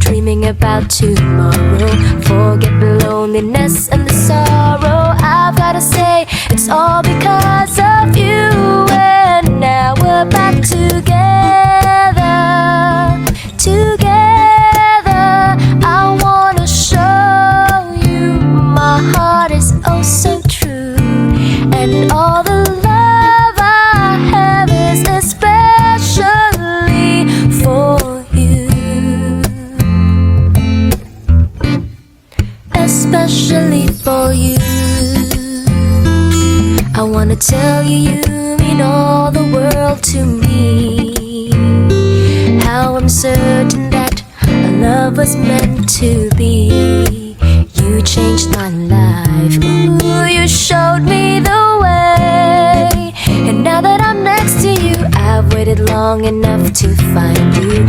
dreaming about tomorrow. Forget the loneliness and the sorrow. I've gotta say, it's all because of you. And now we're back together, together. I wanna show you my heart is oh so true, and all the love I have is especially for you, especially for you. I wanna tell you, you mean all the world to me. How I'm certain that our love was meant to be. You changed my life, ooh, you showed me the way. And now that I'm next to you, I've waited long enough to find you.